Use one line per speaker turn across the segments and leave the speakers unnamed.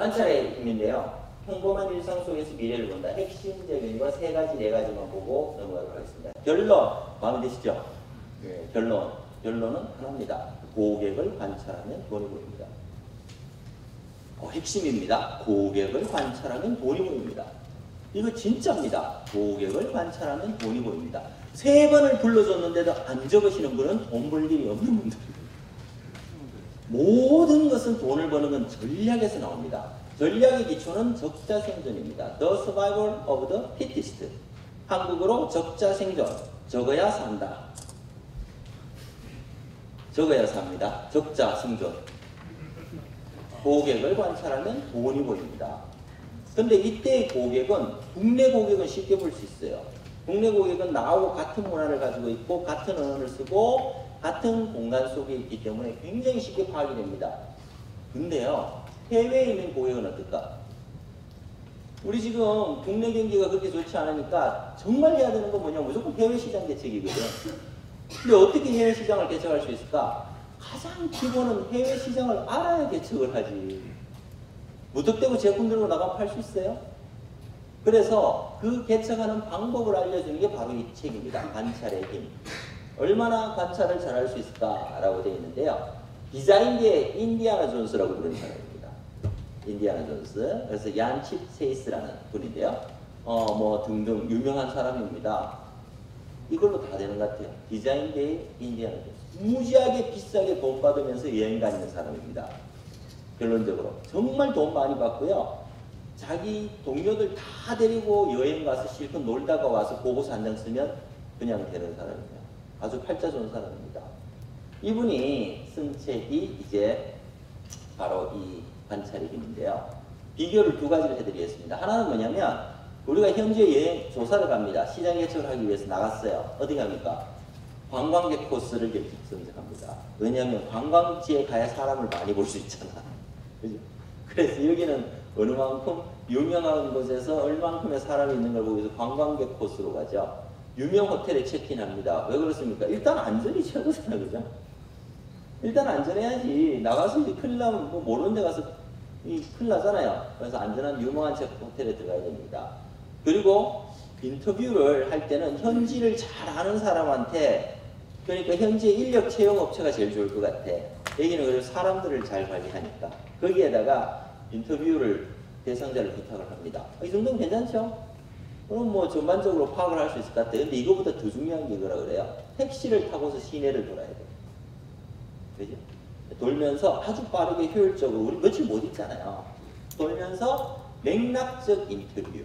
관찰의 힘인데요. 평범한 일상 속에서 미래를 본다. 핵심적인 거 세 가지, 네 가지만 보고 넘어가도록 하겠습니다. 결론, 마음에 드시죠? 네, 결론은 하나입니다. 고객을 관찰하면 돈이 보입니다. 핵심입니다. 고객을 관찰하면 돈이 보입니다. 이거 진짜입니다. 고객을 관찰하면 돈이 보입니다. 3번을 불러줬는데도 안 적으시는 분은 돈 벌 일이 없는 분들입니다. 모든 것은 돈을 버는 건 전략에서 나옵니다. 전략의 기초는 적자생존입니다. The survival of the fittest. 한국어로 적자생존. 적어야 산다. 적어야 삽니다. 적자생존. 고객을 관찰하면 돈이 보입니다. 근데 이때의 고객은, 국내 고객은 쉽게 볼 수 있어요. 국내 고객은 나하고 같은 문화를 가지고 있고 같은 언어를 쓰고 같은 공간 속에 있기 때문에 굉장히 쉽게 파악이 됩니다. 근데요, 해외에 있는 고객은 어떨까? 우리 지금 국내 경기가 그렇게 좋지 않으니까 정말 해야 되는 건 뭐냐? 무조건 해외 시장 개척이거든. 근데 어떻게 해외 시장을 개척할 수 있을까? 가장 기본은 해외 시장을 알아야 개척을 하지. 무턱대고 제품 들고 나가면 팔 수 있어요? 그래서 그 개척하는 방법을 알려주는 게 바로 이 책입니다. 관찰의 힘. 얼마나 관찰을 잘할 수 있을까라고 되어 있는데요. 디자인계의 인디아나 존스라고 부르는 사람입니다. 인디아나 존스. 그래서 얀칩 세이스라는 분인데요. 뭐 등등 유명한 사람입니다. 이걸로 다 되는 것 같아요. 디자인계의 인디아나 존스. 무지하게 비싸게 돈 받으면서 여행 다니는 사람입니다. 결론적으로. 정말 돈 많이 받고요. 자기 동료들 다 데리고 여행 가서 실컷 놀다가 와서 보고서 한 장 쓰면 그냥 되는 사람이에요. 아주 팔자 좋은 사람입니다. 이분이 쓴 책이 이제 바로 이 관찰의 힘인데요. 비교를 2가지를 해드리겠습니다. 하나는 뭐냐면 우리가 현재 여행 조사를 갑니다. 시장 개척을 하기 위해서 나갔어요. 어디 갑니까? 관광객 코스를 선택합니다. 왜냐하면 관광지에 가야 사람을 많이 볼 수 있잖아. 그죠? 그래서 여기는 어느 만큼 유명한 곳에서 얼만큼의 사람이 있는 걸 보기 위해서 관광객 코스로 가죠. 유명 호텔에 체크인합니다. 왜 그렇습니까? 일단 안전이 최고잖아, 그죠? 일단 안전해야지. 나가서 이제 큰일 나면 뭐 모르는 데 가서 큰일 나잖아요. 그래서 안전한 유명한 호텔에 들어가야 됩니다. 그리고 인터뷰를 할 때는 현지를 잘 아는 사람한테, 그러니까 현지 인력 채용 업체가 제일 좋을 것 같아. 여기는 그래서 사람들을 잘 관리하니까. 거기에다가 인터뷰를 대상자를 부탁을 합니다. 이 정도면 괜찮죠? 그럼 뭐 전반적으로 파악을 할 수 있을 것 같아요. 근데 이거보다 더 중요한 게 이거라 그래요. 택시를 타고서 시내를 돌아야 돼요. 그죠? 돌면서 아주 빠르게 효율적으로, 우리 며칠 못 있잖아요. 돌면서 맥락적 인터뷰.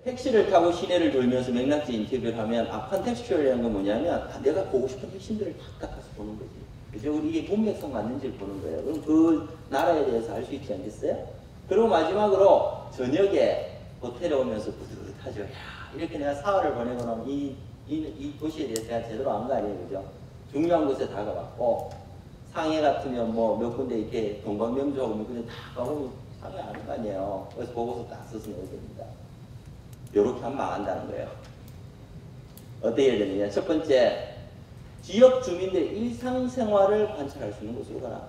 택시를 타고 시내를 돌면서 맥락적 인터뷰를 하면 컨텍스추얼이라는 건 뭐냐면 내가 보고 싶은 핵심들을 다 깎아서 보는 거지. 그죠? 우리 이게 문맥성 맞는지를 보는 거예요. 그럼 그 나라에 대해서 알 수 있지 않겠어요? 그리고 마지막으로 저녁에 호텔에 오면서 뿌듯하죠. 야, 이렇게 내가 사흘을 보내고 나면 이 도시에 대해서 내가 제대로 안 거 아니에요. 그죠? 중요한 곳에 다 가봤고, 상해 같으면 뭐 몇 군데 이렇게 동방명주하고 몇 군데 다 가보면 상해 아는 거 아니에요. 그래서 보고서 다 써서 넣어야 됩니다. 요렇게 하면 망한다는 거예요. 어떻게 해야 되느냐. 첫 번째, 지역 주민들의 일상생활을 관찰할 수 있는 곳으로 가라.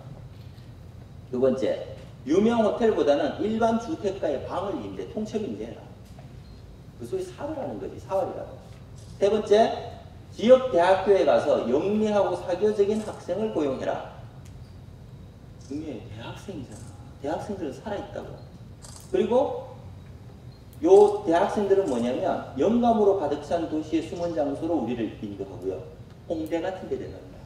두 번째, 유명 호텔보다는 일반 주택가의 방을 임대, 통째로 임대해라. 그 소위 사르라는 거지, 사활이라고. 세 번째, 지역 대학교에 가서 영리하고 사교적인 학생을 고용해라. 중요해, 대학생이잖아. 대학생들은 살아있다고. 그리고 요 대학생들은 뭐냐면 영감으로 가득 찬 도시의 숨은 장소로 우리를 인도하고요. 홍대 같은 데 데려간다.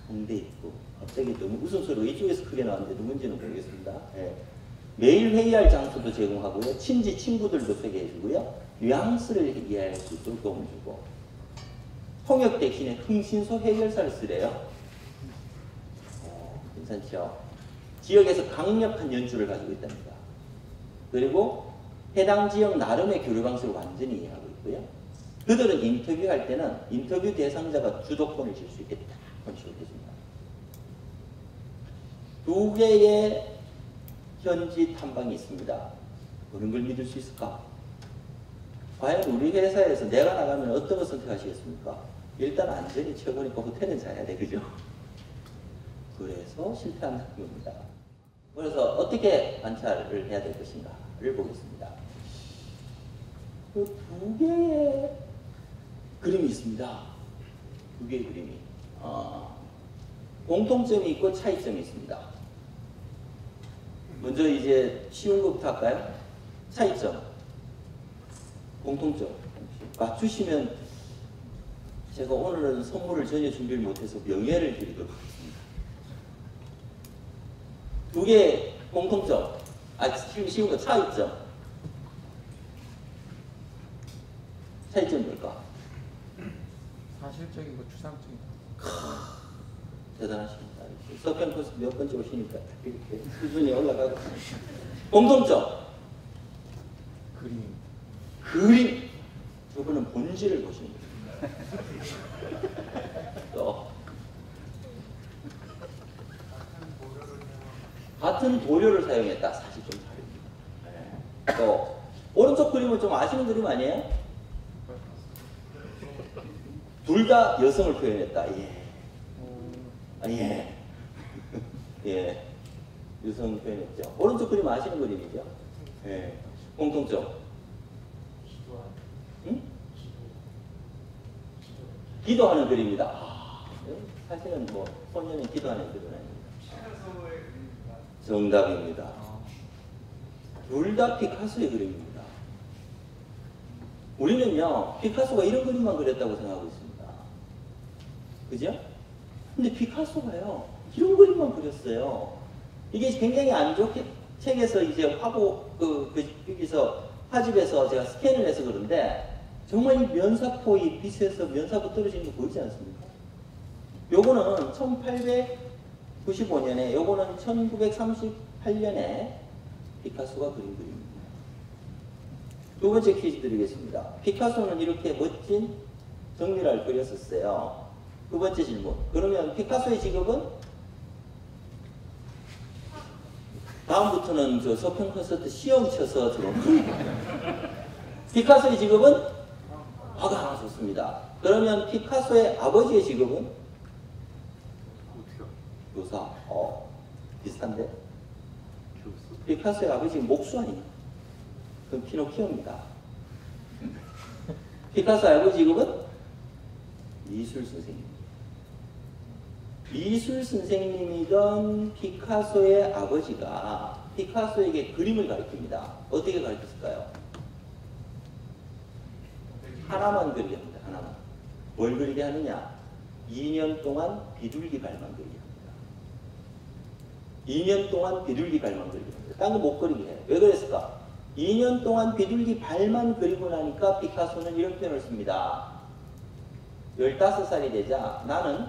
홍대 있고. 갑자기 너무 웃음소리가 이쪽에서 크게 나왔는데 누군지는 모르겠습니다. 네. 매일 회의할 장소도 제공하고요. 친구들도 소개해주고요. 뉘앙스를 이해할 수 있도록 도움을 주고. 통역 대신에 흥신소 해결사를 쓰래요. 괜찮죠? 지역에서 강력한 연주를 가지고 있답니다. 그리고 해당 지역 나름의 교류 방식을 완전히 이해하고 있고요. 그들은 인터뷰할 때는 인터뷰 대상자가 주도권을 질 수 있겠다. 그런 식으로 해줍니다. 2개의 현지 탐방이 있습니다. 그런 걸 믿을 수 있을까? 과연 우리 회사에서 내가 나가면 어떤 걸 선택하시겠습니까? 일단 안전이 최고니까 호텔은 자야 돼. 그죠? 그래서 실패한다는 겁니다. 그래서 어떻게 관찰을 해야 될 것인가를 보겠습니다. 그 두 개의 그림이 있습니다. 두 개의 그림이. 공통점이 있고 차이점이 있습니다. 먼저 이제 쉬운 것부터 할까요? 차이점. 공통점. 맞추시면 제가 오늘은 선물을 전혀 준비를 못해서 명예를 드리도록 하겠습니다. 두 개의 공통점. 쉬운 거 차이점. 차이점 뭘까?
사실적이고 추상적이고.
대단하십니다. 서평 코스 몇 번째 오시니까 이렇게 수준이 올라가고. 공통점. 그림. 저분은 본질을 보시는 거예요. 또 같은 도료를 사용했다. 사실 좀 다릅니다. 또 오른쪽 그림은 좀 아시는 그림 아니에요? 둘 다 여성을 표현했다. 예. 예. 예. 여성 표현했죠. 오른쪽 그림 아시는 그림이죠? 예. 공통점. 응? 기도하는 그림이다. 사실은 뭐 소년이 기도하는 그림은 아닙니다. 정답입니다. 둘 다 피카소의 그림입니다. 우리는요, 피카소가 이런 그림만 그렸다고 생각하고 있습니다. 그죠? 근데 피카소가요, 이런 그림만 그렸어요. 이게 굉장히 안 좋게, 책에서 이제 여기서 화집에서 제가 스캔을 해서 그런데, 정말 이 면사포, 이 빛에서 면사포 떨어지는 거 보이지 않습니까? 요거는 1895년에, 요거는 1938년에 피카소가 그린 그림입니다. 두 번째 퀴즈 드리겠습니다. 피카소는 이렇게 멋진 정밀화를 그렸었어요. 두 번째 질문. 그러면 피카소의 직업은? 다음부터는 저 서평 콘서트 시험 쳐서 들어오는 피카소의 직업은? 화가. 좋습니다. 그러면 피카소의 아버지의 직업은? 교사. 비슷한데? 피카소의 아버지는 목수 아니에요? 그럼 피노키오입니다. 피카소의 아버지 직업은? 미술 선생님. 미술 선생님이던 피카소의 아버지가 피카소에게 그림을 가르칩니다. 어떻게 가르쳤을까요? 하나만 그리게 합니다. 하나만. 뭘 그리게 하느냐? 2년 동안 비둘기 발만 그리게 합니다. 2년 동안 비둘기 발만 그리게 합니다. 딴 거 못 그리게 해요. 왜 그랬을까? 2년 동안 비둘기 발만 그리고 나니까 피카소는 이런 표현을 씁니다. 15살이 되자 나는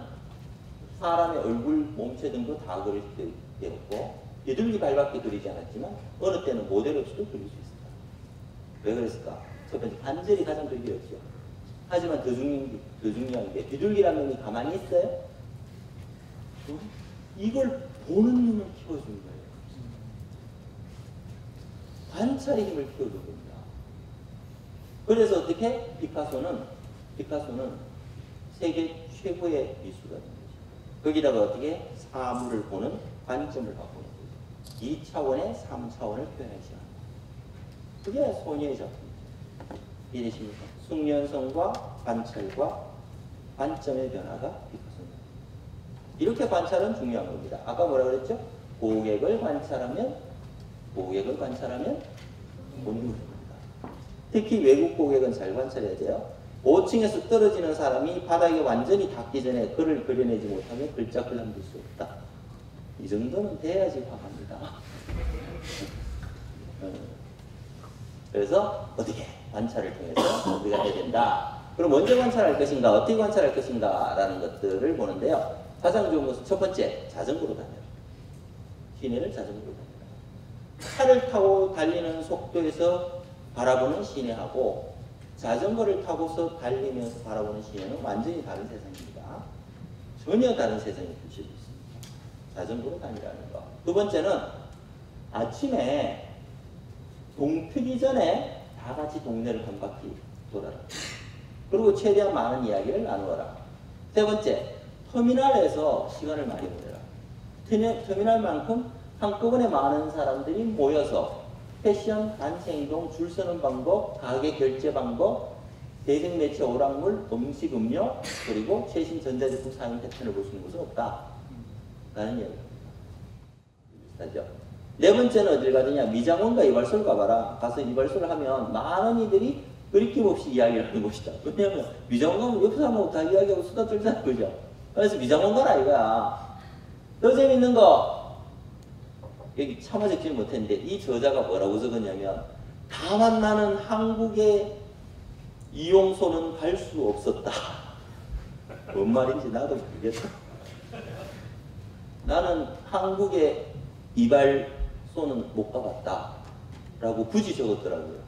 사람의 얼굴, 몸체 등도 다 그릴 수 되었고 비둘기 발밖에 그리지 않았지만 어느 때는 모델 없이도 그릴 수 있었다. 왜 그랬을까? 첫 번째, 관절이 가장 그리기 어렵죠. 하지만 더 중요한 게 비둘기라는 놈이 가만히 있어요? 이걸 보는 눈을 키워주는 거예요. 관찰의 힘을 키워주는 겁니다. 그래서 어떻게? 피카소는 세계 최고의 미술가입니다. 거기다가 어떻게? 사물을 보는 관점을 바꾸는 거죠. 2차원의 3차원을 표현하기 시작합니다. 그게 소녀의 작품이죠. 이해되십니까? 숙련성과 관찰과 관점의 변화가 피카소입니다. 이렇게 관찰은 중요한 겁니다. 아까 뭐라 그랬죠? 고객을 관찰하면 본인을 봅니다. 특히 외국 고객은 잘 관찰해야 돼요. 5층에서 떨어지는 사람이 바닥에 완전히 닿기 전에 글을 그려내지 못하면 글자 남길 수 없다. 이 정도는 돼야지 화갑니다. 그래서 어떻게 관찰을 통해서 우리가 해야 된다. 그럼 언제 관찰할 것인가, 어떻게 관찰할 것인가 라는 것들을 보는데요. 가장 좋은 것은 첫 번째, 자전거로 다녀라. 시내를 자전거로 다녀라. 차를 타고 달리는 속도에서 바라보는 시내하고 자전거를 타고서 달리면서 바라보는 시내는 완전히 다른 세상입니다. 전혀 다른 세상이 펼쳐져 있습니다. 자전거로 다니라는 거. 두 번째는 아침에 동 트기 전에 다 같이 동네를 한 바퀴 돌아라. 그리고 최대한 많은 이야기를 나누어라. 세 번째, 터미널에서 시간을 많이 보내라. 터미널만큼 한꺼번에 많은 사람들이 모여서 패션, 단체 행동, 줄 서는 방법, 가게 결제 방법, 대중 매체 오락물, 음식, 음료, 그리고 최신 전자제품 사용 패턴을 볼 수 있는 곳은 없다. 라는 이야기입니다. 비슷하죠? 네 번째는 어딜 가느냐? 미장원과 이발소를 가봐라. 가서 이발소를 하면 많은 이들이 거리낌 없이 이야기를 하는 곳이다. 왜냐하면 미장원 가면 옆에 사람하고 다 이야기하고 수다 떨잖아요. 그죠? 그래서 미장원 가라 이거야. 더 재밌는 거 여기 차마 적지 못했는데 이 저자가 뭐라고 적었냐면 다만 나는 한국의 이용소는 갈 수 없었다. 뭔 말인지 나도 모르겠어. 나는 한국의 이발소는 못 가봤다 라고 굳이 적었더라고요.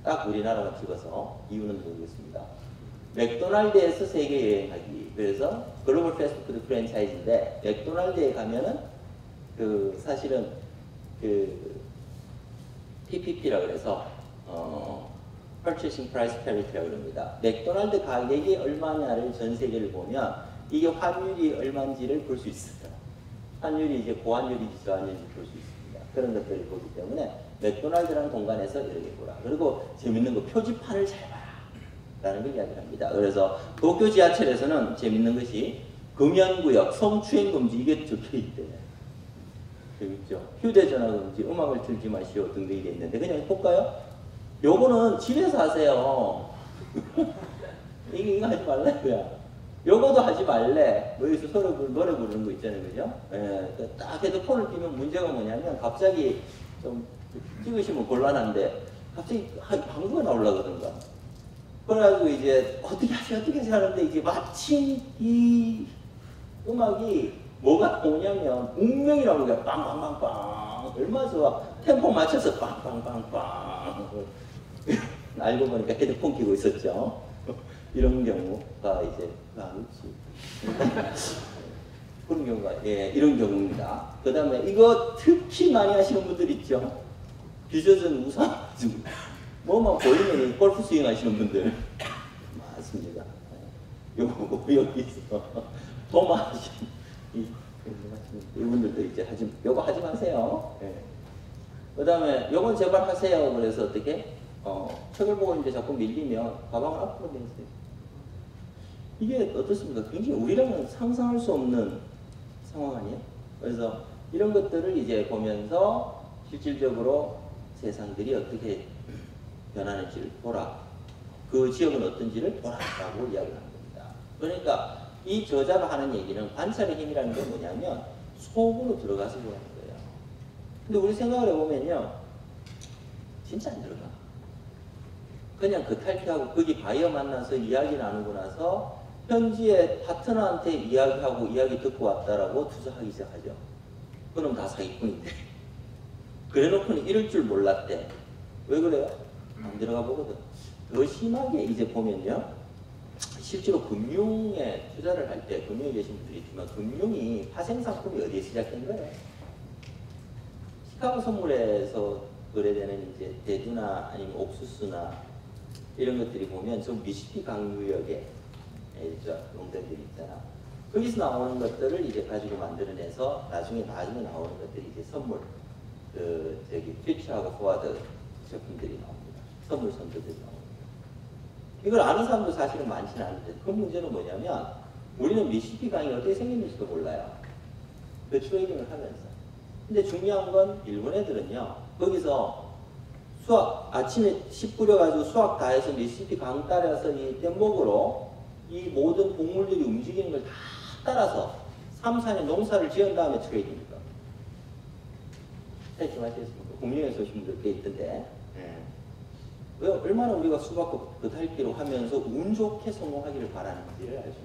딱 우리나라만 찍어서. 이유는 모르겠습니다. 맥도날드에서 세계 여행하기. 그래서 글로벌 패스트푸드 프랜차이즈인데 맥도날드에 가면은 그 사실은 그 PPP라 그래서 Purchasing Price Parity라고 그럽니다. 맥도날드 가격이 얼마냐를 전 세계를 보면 이게 환율이 얼마인지를 볼 수 있어요. 환율이 이제 고환율인지 저환율인지 볼 수 있습니다. 그런 것들을 보기 때문에 맥도날드라는 공간에서 이렇게 보라. 그리고 재밌는 거 표지판을 잘 봐라. 라는 걸 이야기합니다. 그래서 도쿄 지하철에서는 재밌는 것이 금연구역, 성추행 금지 이게 적혀 있대. 재밌죠? 휴대전화 금지, 음악을 틀지 마시오 등등이 돼 있는데 그냥 볼까요? 요거는 집에서 하세요. 이거 하지 말라 이거야. 요거도 하지 말래. 뭐 여기서 서로 노래 부르는 거 있잖아요. 그죠? 예, 딱 헤드폰을 끼면 문제가 뭐냐면 갑자기 좀 찍으시면 곤란한데 갑자기 방구가 나오려거든요. 그래가지고 이제 어떻게 하세요 하는데 이제 마침 이 음악이 뭐가 오냐면 운명이 나오는 거야. 빵빵빵빵. 얼마 좋아. 템포 맞춰서 빵빵빵빵. 알고 보니까 헤드폰 끼고 있었죠. 이런 경우가 이제 그런 경우가 이런 경우입니다. 그 다음에 이거 특히 많이 하시는 분들 있죠. 빚어진 우산 뭐만 보이면 골프 스윙 하시는 분들 많습니다. 여기서 도마하시는 이분들도 이제 요거 하지 마세요. 그 다음에 요건 제발 하세요. 그래서 어떻게 책을 보고 이제 자꾸 밀리면 가방을 앞으로 내세요. 이게 어떻습니까? 굉장히 우리랑은 상상할 수 없는 상황 아니에요? 그래서 이런 것들을 이제 보면서 실질적으로 세상들이 어떻게 변하는지를 보라. 그 지역은 어떤지를 보라라고 이야기를 하는 겁니다. 그러니까 이 저자가 하는 얘기는 관찰의 힘이라는 게 뭐냐면 속으로 들어가서 보라는 거예요. 근데 우리 생각을 해보면요. 진짜 안 들어가. 그냥 그 탈피하고 거기 바이어 만나서 이야기 나누고 나서 현지의 파트너한테 이야기하고 이야기 듣고 왔다라고 투자하기 시작하죠. 그럼 다 사기꾼인데. 그래놓고는 이럴 줄 몰랐대. 왜 그래요? 안 들어가 보거든. 더 심하게 이제 보면요. 실제로 금융에 투자를 할 때 금융에 계신 분들이 있지만 금융이 파생 상품이 어디에 시작된 거예요? 시카고 선물에서 거래되는 이제 대두나 아니면 옥수수나 이런 것들이 보면 저 미시피 강유역에 농장들이 있잖아. 거기서 나오는 것들을 이제 가지고 만들어내서 나중에 나오는 것들이 이제 선물, 퓨처하고 포와드 제품들이 나옵니다. 선물 선도들이 나옵니다. 이걸 아는 사람도 사실은 많지는 않은데 그 문제는 뭐냐면 우리는 미시피 강이 어떻게 생겼는지도 몰라요. 그 트레이딩을 하면서. 근데 중요한 건 일본 애들은요. 거기서 수학, 아침에 씨 뿌려가지고 수학 다 해서 미시피 강 따라서 이 뗏목으로 이 모든 곡물들이 움직이는 걸 다 따라서 3, 4년 농사를 지은 다음에 트레이딩입니다. 살짝 하시겠습니까? 국민에서 오신 분들 꽤 있던데. 왜 얼마나 우리가 수박과 겉핥기로 하면서 운 좋게 성공하기를 바라는지를 알죠.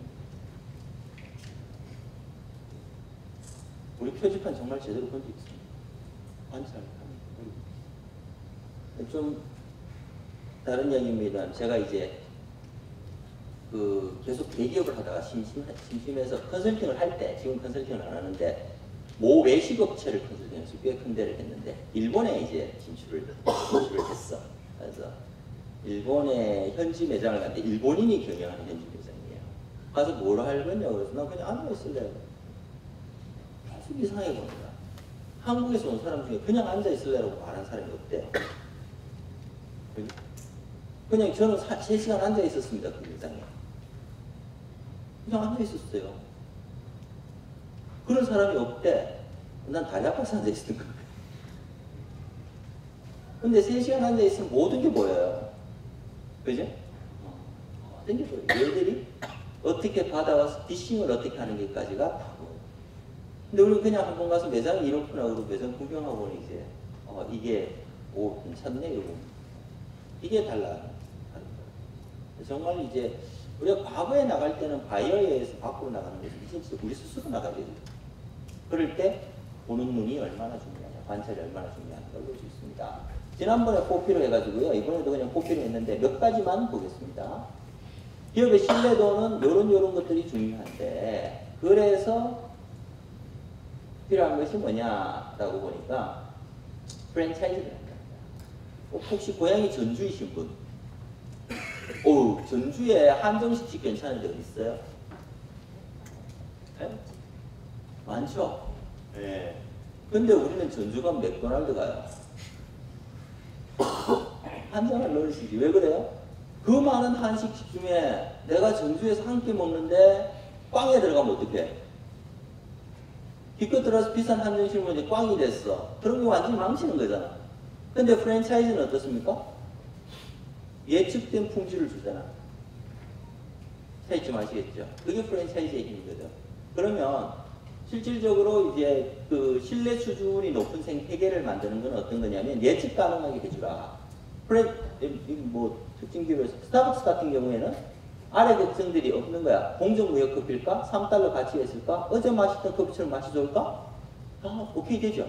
우리 표지판 정말 제대로 본 적 있습니다. 관찰합니다. 좀 다른 이야기입니다. 제가 이제 계속 대기업을 하다가 심심해서 컨설팅을 할 때, 지금 컨설팅을 안 하는데 모 외식업체를 컨설팅해서 꽤 큰 데를 했는데 일본에 이제 진출을 했어. 그래서 일본의 현지 매장을 갔는데 일본인이 경영하는 현지 매장이에요. 가서 뭘 할 거냐고 그래서 난 그냥 앉아 있을래요. 계속 이상하게 보는 거야. 한국에서 온 사람 중에 그냥 앉아 있을래라고 말하는 사람이 없대요. 그냥 저는 3시간 앉아 있었습니다. 그 매장에. 그냥 앉아 있었어요. 그런 사람이 없대. 난 다리 아파서 앉아 있었던 거예요. 근데 3시간 앉아 있으면 모든 게 보여요. 그죠? 모든 게 보여요. 얘들이 어떻게 받아와서 디싱을 어떻게 하는 게까지가 다 보여요. 근데 우리는 그냥 한 번 가서 매장이 이렇구나 그러고 매장 구경하고 보니 이제 이게 괜찮네 이러고 이게 달라요. 정말 이제 우리가 과거에 나갈 때는 바이어에 의해서 밖으로 나가는 거지 이제 진짜 우리 스스로 나가야 돼요. 그럴 때 보는 눈이 얼마나 중요하냐, 관찰이 얼마나 중요한가 볼 수 있습니다. 지난번에 코피로 해가지고요. 이번에도 그냥 코피로 했는데 몇 가지만 보겠습니다. 기업의 신뢰도는 요런 것들이 중요한데 그래서 필요한 것이 뭐냐라고 보니까 프랜차이즈를 한다. 혹시 고향이 전주이신 분? 전주에 한정식집 괜찮은 데 어디 있어요? 네? 많죠? 네. 근데 우리는 전주 가면 맥도날드 가요. 한정을 넣으시지. 왜 그래요? 그 많은 한식집 중에 내가 전주에서 한 끼 먹는데 꽝에 들어가면 어떡해? 기껏 들어서 비싼 한정식을 먹는데 꽝이 됐어. 그럼 이거 완전히 망치는 거잖아. 근데 프랜차이즈는 어떻습니까? 예측된 품질을 주잖아. 차이점 아시겠죠? 그게 프랜차이즈의 힘이거든. 그러면 실질적으로 이제 그 신뢰 수준이 높은 생태계를 만드는 건 어떤 거냐면 예측 가능하게 해주라. 특징 기업에서 스타벅스 같은 경우에는 아래 특성들이 없는 거야. 공정무역 커피일까? 3달러 가치가 있을까? 어제 마시던 커피처럼 맛이 좋을까? 오케이 되죠.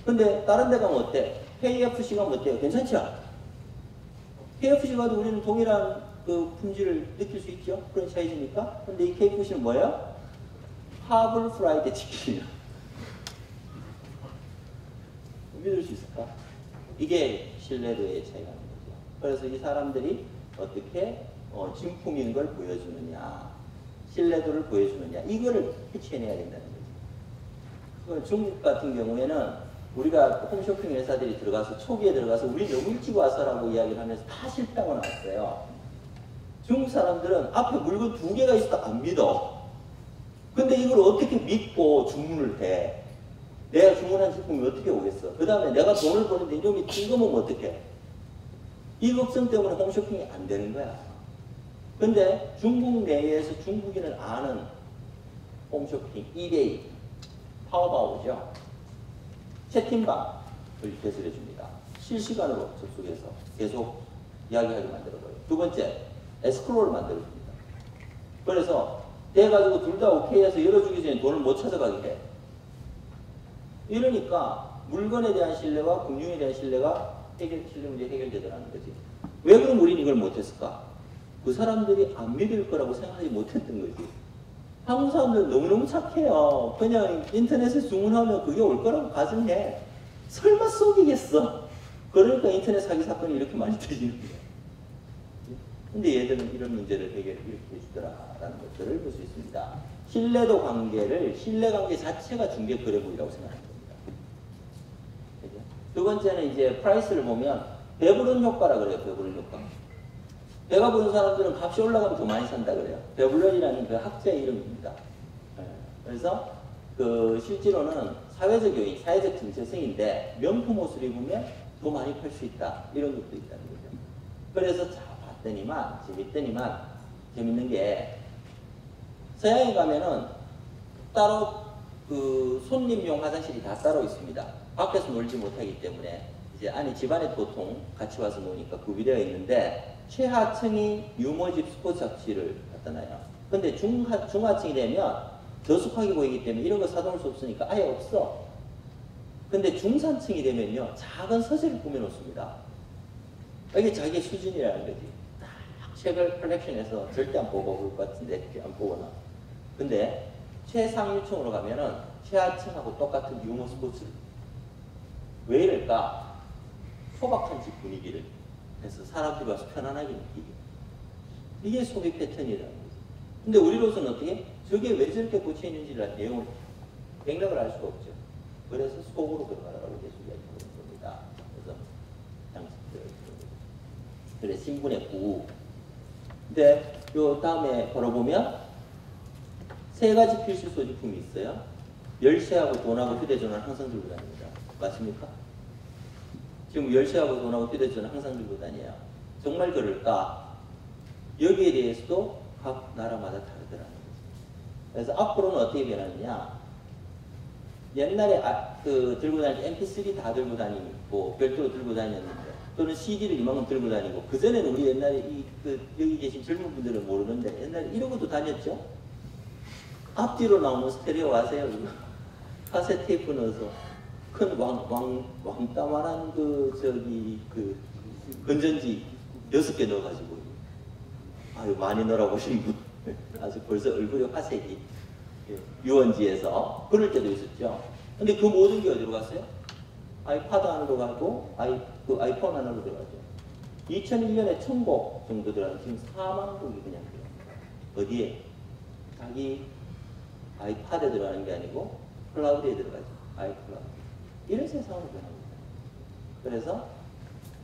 근데 다른 데 가면 어때? KFC 가면 어때요? 괜찮죠? KFC 가도 우리는 동일한 그 품질을 느낄 수 있죠? 프랜차이즈니까. 근데 이 KFC는 뭐예요? 하블 프라이드 치킨이야. 믿을 수 있을까? 이게 신뢰도의 차이가 나는 거죠. 그래서 이 사람들이 어떻게 진품인 걸 보여주느냐, 신뢰도를 보여주느냐, 이거를 해치해내야 된다는 거죠. 중국 같은 경우에는 우리가 홈쇼핑 회사들이 들어가서 초기에 들어가서 우리 너무 일찍 와서라고 이야기를 하면서 다 싫다고 나왔어요. 중국 사람들은 앞에 물건 2개가 있어도 안 믿어. 근데 이걸 어떻게 믿고 주문을 해? 내가 주문한 제품이 어떻게 오겠어? 그 다음에 내가 돈을 버는데 이놈이 뜬금없으면 어떡해? 이 걱정 때문에 홈쇼핑이 안 되는 거야. 근데 중국 내에서 중국인을 아는 홈쇼핑, 이베이, 타오바오죠. 채팅방을 개설해 줍니다. 실시간으로 접속해서 계속 이야기하게 만들어버려요. 두 번째, 에스크로를 만들어줍니다. 그래서 돼가지고 둘 다 오케이 해서 열어주기 전에 돈을 못 찾아가게 해. 이러니까 물건에 대한 신뢰와 금융에 대한 신뢰가 신뢰 문제 해결되더라는 거지. 왜 그럼 우리는 이걸 못했을까? 그 사람들이 안 믿을 거라고 생각하지 못했던 거지. 한국 사람들은 너무너무 착해요. 그냥 인터넷에 주문하면 그게 올 거라고 가정해. 설마 속이겠어. 그러니까 인터넷 사기 사건이 이렇게 많이 터지는 거야. 근데 얘들은 이런 문제를 이렇게 해주더라라는 것들을 볼 수 있습니다. 신뢰도 관계를, 신뢰관계 자체가 중개거래국이라고 생각하는 겁니다. 그죠? 두 번째는 이제 프라이스를 보면 배부른 효과라 그래요. 배부른 효과. 배가 부른 사람들은 값이 올라가면 더 많이 산다 그래요. 베블런이라는 그 학자의 이름입니다. 그래서 그 실제로는 사회적 요인, 사회적 정체성인데 명품 옷을 입으면 더 많이 팔 수 있다. 이런 것도 있다는 거죠. 그래서 자 봤더니만 재밌는 게 서양에 가면은 따로 그 손님용 화장실이 다 따로 있습니다. 밖에서 놀지 못하기 때문에 이제 안에 집안에 보통 같이 와서 노니까 구비되어 있는데 최하층이 유모집 스포츠 잡지를 갖다 놔요. 근데 중하층이 되면 저속하게 보이기 때문에 이런 거 사놓을 수 없으니까 아예 없어. 근데 중산층이 되면요 작은 서재를 꾸며놓습니다. 이게 자기의 수준이라는 거지. 딱 책을 컬렉션해서 절대 안 보고 볼 것 같은데 안 보거나. 근데 최상위층으로 가면은 최하층하고 똑같은 유모 스포츠. 왜 이럴까? 소박한 집 분위기를 해서 사람들이 와서 편안하게 느끼게. 이게 소비 패턴이라는 거죠. 근데 우리로서는 어떻게? 저게 왜 저렇게 꽂혀 있는지를 내용을 맥락을 알 수가 없죠. 그래서 속으로 들어가라고 계속 이야기하는 겁니다. 그래서 양식들. 그래, 신분의 구. 근데 요 다음에 걸어보면 세 가지 필수 소지품이 있어요. 열쇠하고 돈하고 휴대전화는 항상 들고 다닙니다. 맞습니까? 지금 열쇠하고 돈하고 휴대전화는 항상 들고 다녀요. 정말 그럴까? 여기에 대해서도 각 나라마다 다르더라는 거죠. 그래서 앞으로는 어떻게 변하느냐? 옛날에 들고 다닐 때 MP3 다 들고 다니고 별도로 들고 다녔는데 또는 CD를 이만큼 들고 다니고 그전에는 우리 옛날에 여기 계신 젊은 분들은 모르는데 옛날에 이러고도 다녔죠? 앞뒤로 나오는 스테레오 아세요? 카세트 테이프 넣어서 큰 왕따만한 건전지 6개 넣어가지고 아유 많이 넣으라고 하신 분 아주 벌써 얼굴에 화색이 유원지에서 그럴 때도 있었죠. 근데 그 모든 게 어디로 갔어요? 아이파드 안으로 가고 아이폰 안으로 들어가죠. 2001년에 1000곡 정도 들어가는 지금 4만 곡이 그냥 들어갑니다. 어디에? 자기 아이파드에 들어가는 게 아니고 클라우드에 들어가죠. 아이클라우드. 이런 세상으로 변합니다. 그래서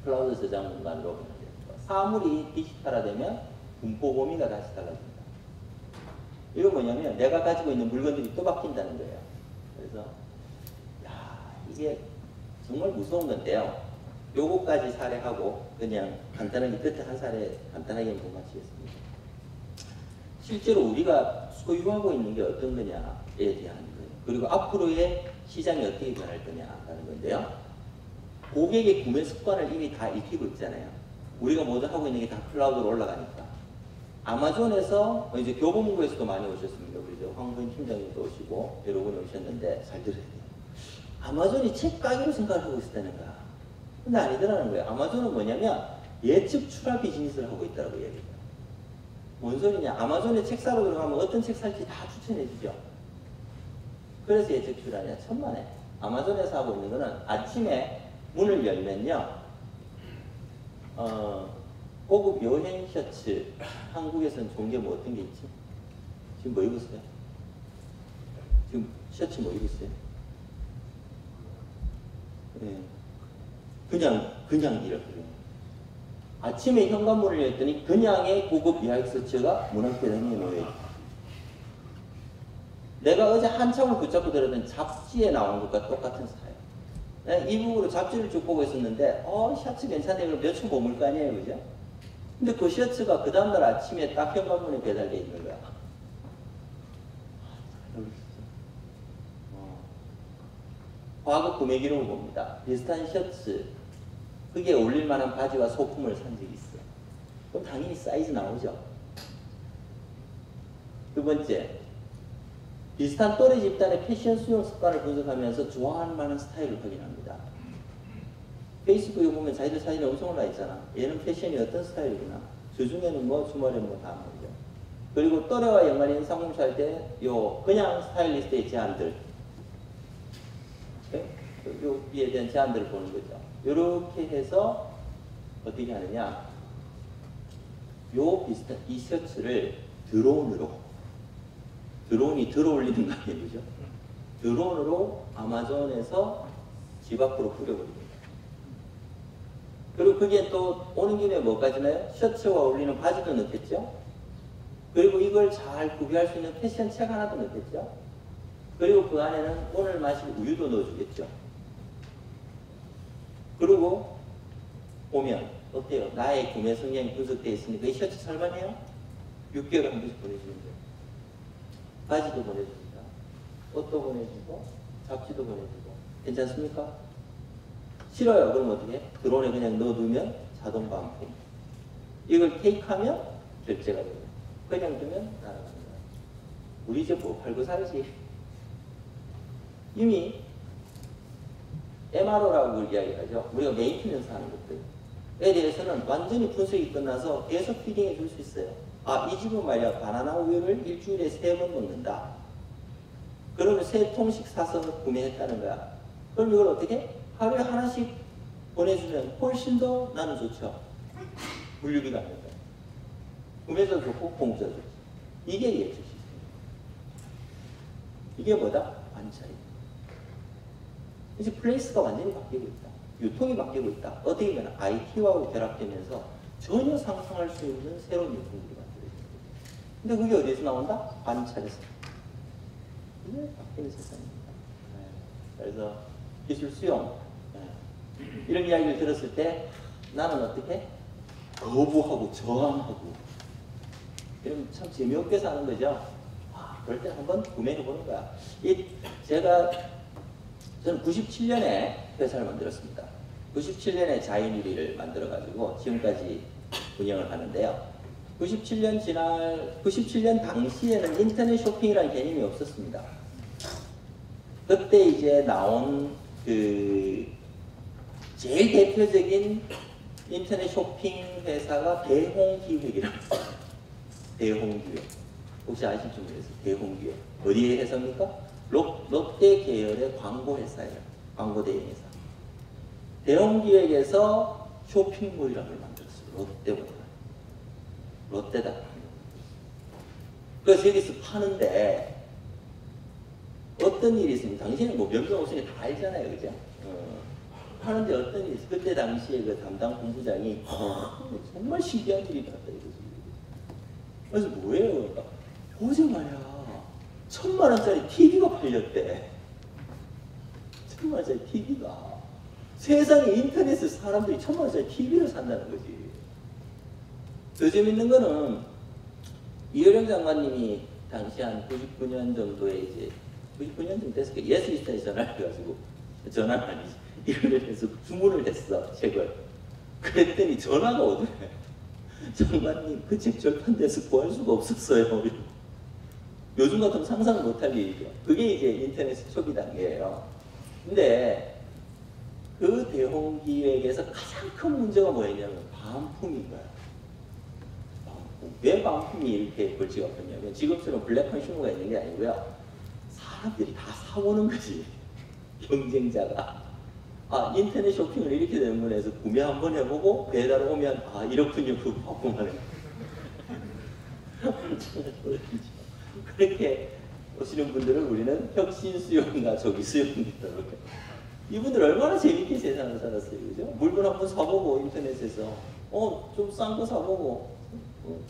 클라우드 저장 공간으로 변합니다. 사물이 디지털화되면 분포 범위가 다시 달라집니다. 이건 뭐냐면 내가 가지고 있는 물건들이 또 바뀐다는 거예요. 그래서 이게 정말 무서운 건데요. 요거까지 사례하고 그냥 간단하게 끝에 한 사례 간단하게 한번 마치겠습니다. 실제로 우리가 소유하고 있는 게 어떤 거냐에 대한 거예요. 그리고 앞으로의 시장이 어떻게 변할 거냐라는 건데요. 고객의 구매 습관을 이미 다 익히고 있잖아요. 우리가 모두 하고 있는 게 다 클라우드로 올라가니까. 아마존에서 이제 교보문고에서도 많이 오셨습니다. 우리 황보인 팀장님도 오시고 여러분이 오셨는데 잘 들어야 돼요. 아마존이 책 가게로 생각을 하고 있었다는 거야. 근데 아니더라는 거예요. 아마존은 뭐냐면 예측 출하 비즈니스를 하고 있다고 얘기해요. 뭔 소리냐? 아마존에 책 사러 들어가면 어떤 책 살지 다 추천해 주죠. 그래서 예측 출하냐? 천만에. 아마존에서 하고 있는 거는 아침에 문을 열면요. 고급 여행 셔츠. 한국에서는 좋은 게 뭐 어떤 게 있지? 지금 뭐 입었어요? 지금 셔츠 뭐 입었어요? 네. 그냥 이렇게. 아침에 현관문을 열었더니 그냥의 고급 여행 셔츠가 문 앞에 놓여있다. 내가 어제 한참을 붙잡고 들었던 잡지에 나온 것과 똑같은 스타일. 내가 이북으로 잡지를 쭉 보고 있었는데 셔츠 괜찮네. 그럼 며칠 머물 거 아니에요, 그죠? 근데 그 셔츠가 그 다음날 아침에 딱 현관문에 배달되어 있는 거야. 과거 구매 기록을 봅니다. 비슷한 셔츠, 그게 어울릴 만한 바지와 소품을 산 적이 있어. 그럼 당연히 사이즈 나오죠. 두 번째, 비슷한 또래 집단의 패션 수용 습관을 분석하면서 좋아할 만한 스타일을 확인합니다. 페이스북에 보면 자기들 사진이 엄청 올라 있잖아. 얘는 패션이 어떤 스타일이구나. 주중에는 뭐 주말에는 뭐 다 말이죠. 그리고 또래와 연관이 있는 상봉차할 때 그냥 스타일리스트의 제안들, 여기에 대한 제안들을 보는 거죠. 이렇게 해서 어떻게 하느냐? 비슷한 이 셔츠를 드론이 들어올리는 거 아니에요, 그죠? 드론으로 아마존에서 집 앞으로 뿌려버립니다. 그리고 그게 또 오는 김에 뭐까지 나요? 셔츠와 어울리는 바지도 넣겠죠? 그리고 이걸 잘 구비할 수 있는 패션 책 하나도 넣겠죠? 그리고 그 안에는 오늘 마실 우유도 넣어주겠죠? 그리고 보면 어때요? 나의 구매 성향이 분석되어 있으니까 이 셔츠 살만해요? 6개월에 한 번씩 보내주는 거예요. 바지도 보내줍니다. 옷도 보내주고 잡지도 보내주고. 괜찮습니까? 싫어요. 그럼 어떻게 해? 드론에 그냥 넣어두면 자동 반품. 이걸 테이크하면 결제가 되고 그냥 두면 날아갑니다. 우리 이제 뭐 팔고 살지? 이미 MRO라고 이야기하죠. 우리가 메인테넌스 하는 것들에 대해서는 완전히 분석이 끝나서 계속 피딩해 줄 수 있어요. 이 집은 말이야 바나나 우유를 일주일에 3번 먹는다. 그러면 3통씩 사서 구매했다는 거야. 그럼 이걸 어떻게 해? 하루에 하나씩 보내주면 훨씬 더 나는 좋죠. 물류비가 안 된다. 구매자도 좋고 공짜도 좋죠. 이게 예측 시스템. 이게 뭐다? 관찰이. 이제 플레이스가 완전히 바뀌고 있다. 유통이 바뀌고 있다. 어떻게 보면 IT와 결합되면서 전혀 상상할 수 있는 새로운 유통들이 만들어집니다. 근데 그게 어디서 나온다? 관찰에서. 이게 바뀌는 세상입니다. 그래서 기술 수용 이런 이야기를 들었을 때 나는 어떻게? 거부하고 저항하고 이러면 참 재미없게 사는 거죠. 그럴 때 한번 구매해보는 거야. 저는 97년에 회사를 만들었습니다. 97년에 자이누리를 만들어가지고 지금까지 운영을 하는데요. 97년 당시에는 인터넷 쇼핑이라는 개념이 없었습니다. 그때 이제 나온 그 제일 대표적인 인터넷 쇼핑 회사가 대홍기획이라고 있어요. 대홍기획. 혹시 아실지 모르겠어요. 대홍기획. 어디의 회사입니까? 롯데 계열의 광고 회사예요. 광고 대행 회사. 대홍기획에서 쇼핑몰이라는 걸 만들었어요. 롯데보다. 롯데다. 그래서 여기서 파는데 어떤 일이 있습니까? 당신은 뭐 명명 없으니 다 알잖아요. 그죠? 하는데 어떤 일이 있어요? 그때 당시에 그 담당 본부장이 정말 신기한 일이 났다 이거지. 그래서 뭐예요? 그러니까 어제 말이야 1000만원짜리 TV가 팔렸대. 1000만원짜리 TV가. 세상에 인터넷에 사람들이 1000만원짜리 TV를 산다는 거지. 더 재밌는 거는 이효령 장관님이 당시 한 99년 정도에 이제 99년 정도 됐을 거예요. 예스이스탄에 전화를 해가지고 전화는 아니지. 이걸 해서 주문을 했어. 책을. 그랬더니 전화가 오더래. 장관님 그 책 절판돼서 구할 수가 없었어요. 요즘 같으면 상상 못할 일이죠. 그게 이제 인터넷 초기 단계예요. 근데 그 대홍기획에서 가장 큰 문제가 뭐였냐면 반품인 거야. 반품. 왜 반품이 이렇게 골치가 아팠냐면 지금처럼 블랙 컨슈머가 있는 게 아니고요. 사람들이 다 사오는 거지. 경쟁자가. 인터넷 쇼핑을 이렇게 되는 거에서 구매 한번 해보고 배달 오면 이렇군요. 그 반품하는 그렇게 오시는 분들을 우리는 혁신 수요인가 저기 수요인가 이분들 얼마나 재밌게 세상을 살았어요. 그죠? 물건 한번 사보고 인터넷에서 좀 싼 거 사보고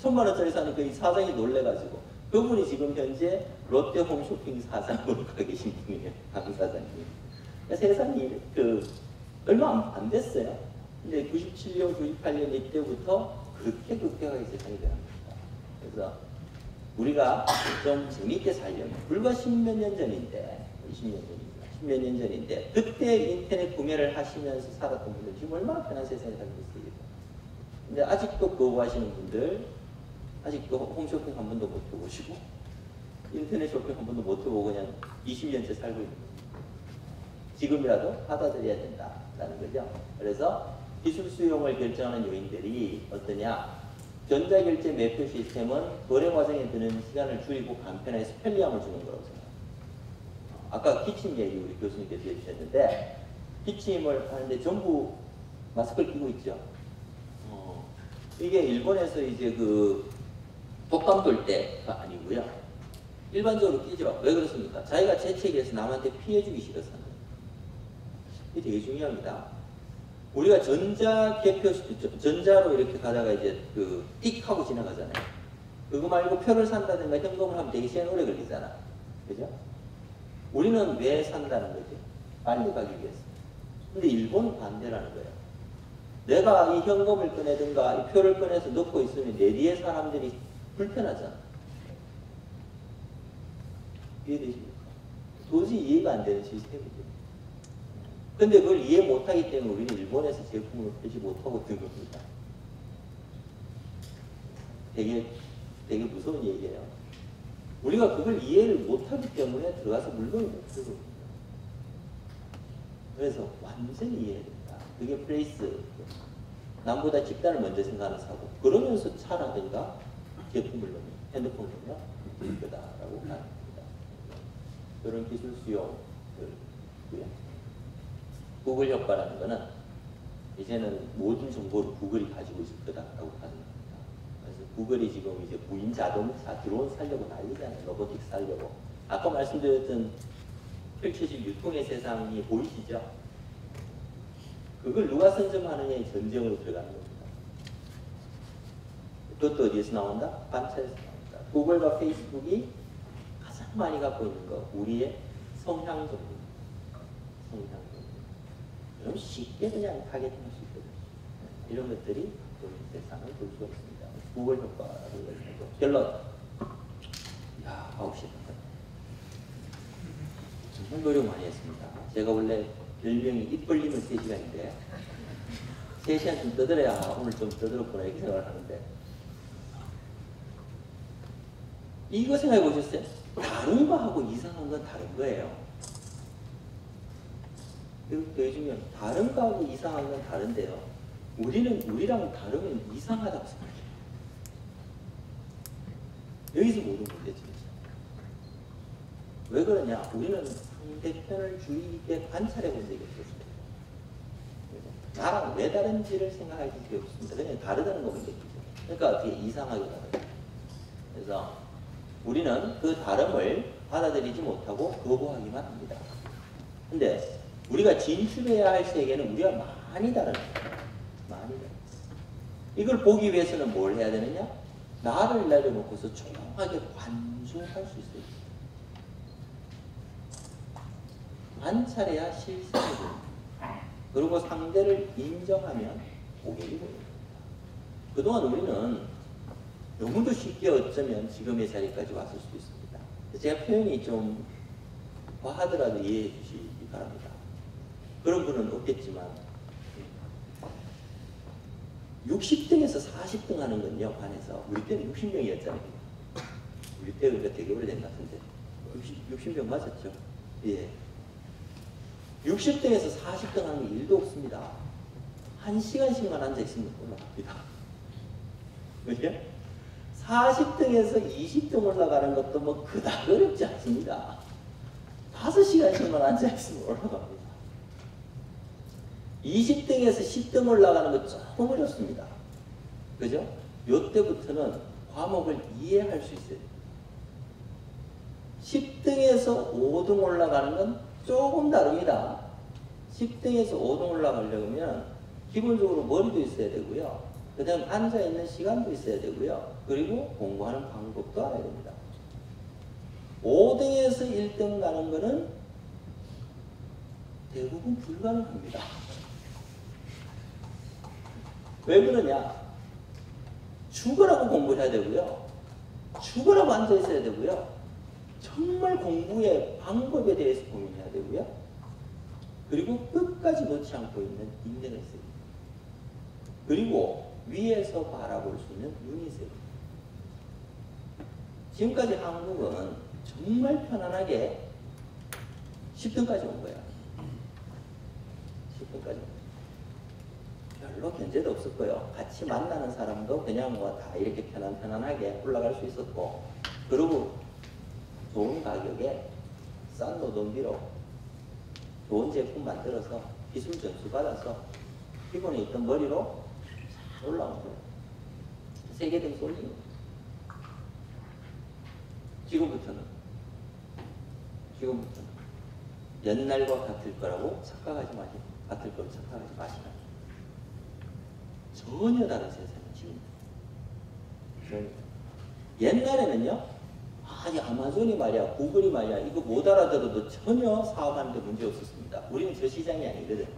1000만원짜리 사니까 이 사장이 놀래가지고 그분이 지금 현재 롯데 홈쇼핑 사장으로 가 계신 분이에요. 강 사장님. 세상이 얼마 안 됐어요. 근데 97년, 98년 이때부터 그렇게 급격하게 세상이 변합니다. 그래서 우리가 좀 재미있게 살려면 불과 10몇 년 전인데 20년 전인가 10몇 년 전인데 그때 인터넷 구매를 하시면서 살았던 분들 지금 얼마나 편한 세상에 살고 있어요. 근데 아직도 거부하시는 분들 아직도 홈쇼핑 한 번도 못 해보시고 인터넷 쇼핑 한 번도 못 해보고 그냥 20년째 살고 있는 거예요. 지금이라도 받아들여야 된다라는 거죠. 그래서 기술 수용을 결정하는 요인들이 어떠냐? 전자결제 매표 시스템은 거래 과정에 드는 시간을 줄이고 간편하게 편리함을 주는 거라고 생각합니다. 아까 기침 얘기 우리 교수님께서 해주셨는데 기침을 하는데 전부 마스크를 끼고 있죠. 이게 일본에서 이제 그 독감 돌 때가 아니고요. 일반적으로 끼죠. 왜 그렇습니까? 자기가 재채기해서 남한테 피해주기 싫어서 하는 거예요. 이게 되게 중요합니다. 우리가 전자로 이렇게 가다가 이제 띡 하고 지나가잖아요. 그거 말고 표를 산다든가 현금을 하면 되게 시간 오래 걸리잖아. 그죠? 우리는 왜 산다는 거지? 빨리 가기 위해서. 근데 일본은 반대라는 거예요. 내가 이 현금을 꺼내든가 이 표를 꺼내서 넣고 있으면 내 뒤에 사람들이 불편하잖아. 이해되십니까? 도저히 이해가 안 되는 시스템이죠. 근데 그걸 이해 못하기 때문에 우리는 일본에서 제품을 팔지 못하고 있는 겁니다. 되게 무서운 얘기예요. 우리가 그걸 이해를 못하기 때문에 들어가서 물건을 못 쓰고 있습니다. 그래서 완전히 이해해야 된다. 그게 플레이스. 남보다 집단을 먼저 생각하는 사고. 그러면서 차라든가 제품을 넣으면, 핸드폰을 넣으면 될 거다라고 생각합니다. 그런 기술 수용들이고요. 구글 효과라는 거는 이제는 모든 정보를 구글이 가지고 있을 거다라고 가정합니다. 그래서 구글이 지금 이제 무인 자동차 드론 살려고 난리잖아요. 로보틱스 살려고. 아까 말씀드렸던 펼쳐질 유통의 세상이 보이시죠? 그걸 누가 선점하느냐의 전쟁으로 들어가는 겁니다. 그것도 어디에서 나온다? 관찰에서 나온다. 구글과 페이스북이 가장 많이 갖고 있는 거, 우리의 성향적입니다. 성향적. 그럼 쉽게 그냥 타겟할 수 있거든요. 이런 것들이 우리 세상을 볼 수가 있습니다. 구글 효과를 해서 결론. 야, 9시 정말 노력 많이 했습니다. 제가 원래 별명이 입 벌리면 3시간인데 3시간 좀 떠들어야 오늘 좀 떠들었구나 이렇게 생각을 하는데, 이거 생각해 보셨어요? 다른 거하고 이상한 건 다른 거예요. 그리고 요즘에 다른 거하고 이상한 건 다른데요, 우리랑 다르면 이상하다고 생각해요. 여기서 모든 문제죠. 왜 그러냐? 우리는 상대편을 주의 깊게 관찰해 본 적이 없었습니다. 나랑 왜 다른지를 생각할 적이 없습니다. 그냥 다르다는 것만 느끼죠. 그러니까 어떻게 이상하게 다르다. 그래서 우리는 그 다름을 받아들이지 못하고 거부하기만 합니다. 근데 우리가 진출해야 할 세계는 우리가 많이 다릅니다. 많이 다릅니다. 이걸 보기 위해서는 뭘 해야 되느냐? 나를 내려놓고서 조용하게 관조할 수 있어요. 관찰해야 실생이 됩니다. 그리고 상대를 인정하면 고객이 보입니다. 그동안 우리는 너무도 쉽게 어쩌면 지금의 자리까지 왔을 수도 있습니다. 제가 표현이 좀 과하더라도 이해해 주시기 바랍니다. 그런 분은 없겠지만 60등에서 40등 하는 건요, 반에서 우리 때는 60명이었잖아요. 우리 때 그러니까 되게 오래된 것 같은데 60명 맞았죠? 예. 60등에서 40등 하는 게 1도 없습니다. 1시간씩만 앉아있으면 올라갑니다. 그죠? 40등에서 20등 올라가는 것도 뭐 그닥 어렵지 않습니다. 5시간씩만 앉아있으면 올라갑니다. 20등에서 10등 올라가는 거 조금 어렵습니다. 그죠? 요때부터는 과목을 이해할 수 있어요. 10등에서 5등 올라가는 건 조금 다릅니다. 10등에서 5등 올라가려면 기본적으로 머리도 있어야 되고요. 그 다음 앉아있는 시간도 있어야 되고요. 그리고 공부하는 방법도 알아야 됩니다. 5등에서 1등 가는 거는 대부분 불가능합니다. 왜 그러냐? 죽으라고 공부해야 되고요. 죽으라고 앉아있어야 되고요. 정말 공부의 방법에 대해서 고민해야 되고요. 그리고 끝까지 놓지 않고 있는 인내가 있어요. 그리고 위에서 바라볼 수 있는 눈이 있어요. 지금까지 한국은 정말 편안하게 10등까지 온 거야. 10등까지. 별로 견제도 없었고요. 같이 만나는 사람도 그냥 뭐 다 이렇게 편안하게 올라갈 수 있었고, 그리고 좋은 가격에 싼 노동비로 좋은 제품 만들어서 기술 전수 받아서 기본에 있던 머리로 잘 올라온 거예요. 세계등 쏠린 거예요. 지금부터는 옛날과 같을 거라고 착각하지 마시고, 같을 거라고 착각하지 마시라. 전혀 다른 세상이 지금. 옛날에는요, 아니 아마존이 말이야, 구글이 말이야, 이거 못 알아들어도 전혀 사업하는데 문제 없었습니다. 우리는 저 시장이 아니거든.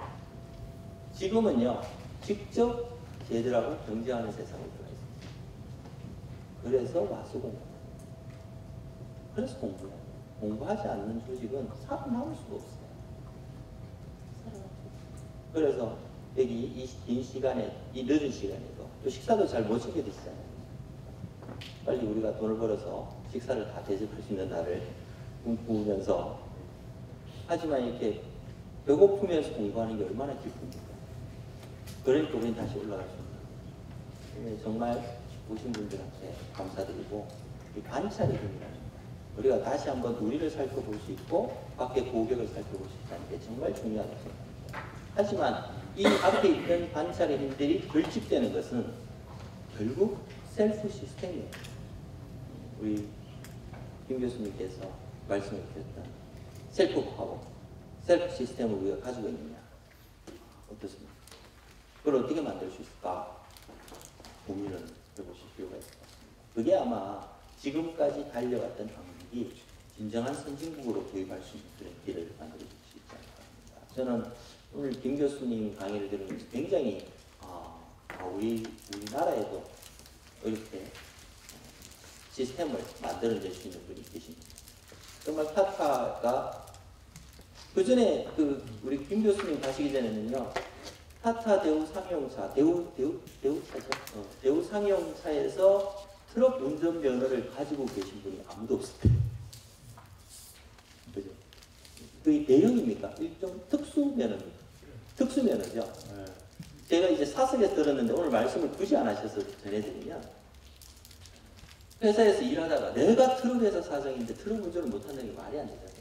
지금은요, 직접 쟤들하고 경쟁하는 세상에 들어가 있습니다. 그래서 와서 공부. 그래서 공부해요. 공부하지 않는 조직은 살아남을 수가 없어요. 그래서 여기 이 긴 시간에, 이 늦은 시간에도 또 식사도 잘 못 챙겨 드시잖아요. 빨리 우리가 돈을 벌어서 식사를 다 대접할 수 있는 날을 꿈꾸면서, 하지만 이렇게 배고프면서 공부하는 게 얼마나 기쁩니까? 그러니까 우리는 다시 올라갈 수 있는. 정말 오신 분들한테 감사드리고, 이 관찰이 중요합니다. 우리가 다시 한번 우리를 살펴볼 수 있고 밖의 고객을 살펴볼 수 있다는 게 정말 중요하다고 생각합니다. 하지만 이 앞에 있던 관찰의 힘들이 결집되는 것은 결국 셀프 시스템이에요. 우리 김 교수님께서 말씀해 주셨던 셀프 파워, 셀프 시스템을 우리가 가지고 있느냐? 어떻습니까? 그걸 어떻게 만들 수 있을까? 고민을 해보실 필요가 있을 것 같습니다. 그게 아마 지금까지 달려왔던 방식이 진정한 선진국으로 도입할 수 있는 그런 길을 만들어줄 수 있지 않을까 합니다. 저는 오늘 김 교수님 강의를 들으면서 굉장히 우리나라에도 이렇게 시스템을 만들어낼 수 있는 분이 계십니다. 정말 타타가 그 전에 우리 김 교수님 가시기 전에는요, 타타 대우 상용차, 대우 상용차에서 트럭 운전 면허를 가지고 계신 분이 아무도 없을 거예요. 그죠? 그게 대형입니까? 일종 특수 면허입니까? 특수 면허죠. 네. 제가 이제 사석에 들었는데 오늘 말씀을 굳이 안 하셔서 전해드리면, 회사에서 일하다가 내가 트럭 회사 사장인데 트럭 운전을 못한다는 게 말이 안 되잖아요.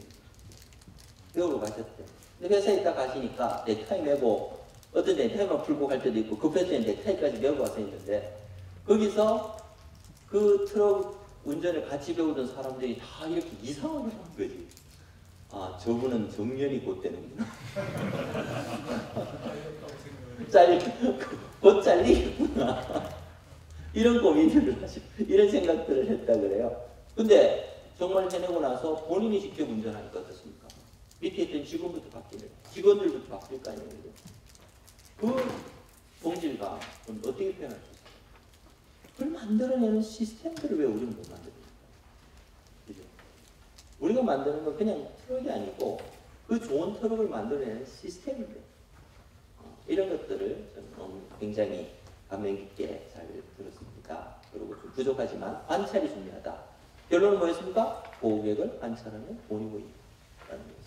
배우러 가셨대요. 근데 회사에 있다 가시니까 넥타이 매고, 어떤 넥타이만 풀고 갈 때도 있고 급할 때는 넥타이까지 메고 와서 있는데, 거기서 그 트럭 운전을 같이 배우던 사람들이 다 이렇게 이상하게 한 거지. 아, 저분은 정년이 곧 되는구나. 곧 잘리겠구나. 이런 고민들을 하시고, 이런 생각들을 했다 그래요. 근데 정말 해내고 나서 본인이 직접 운전하니까 어떻습니까? 밑에 있던 직원부터 바뀌는, 직원들부터 바뀔 거 아니에요. 그 동질감은 어떻게 표현할 수 있어요? 그걸 만들어내는 시스템들을 왜 우리는 못 만듭니까? 그죠? 우리가 만드는 건 그냥 트럭이 아니고 그 좋은 트럭을 만들어내는 시스템인데, 이런 것들을 저는 굉장히 감명 깊게 잘 들었습니다. 그리고 좀 부족하지만 관찰이 중요하다. 결론은 뭐였습니까? 고객을 관찰하면 돈이 보인다는 거죠.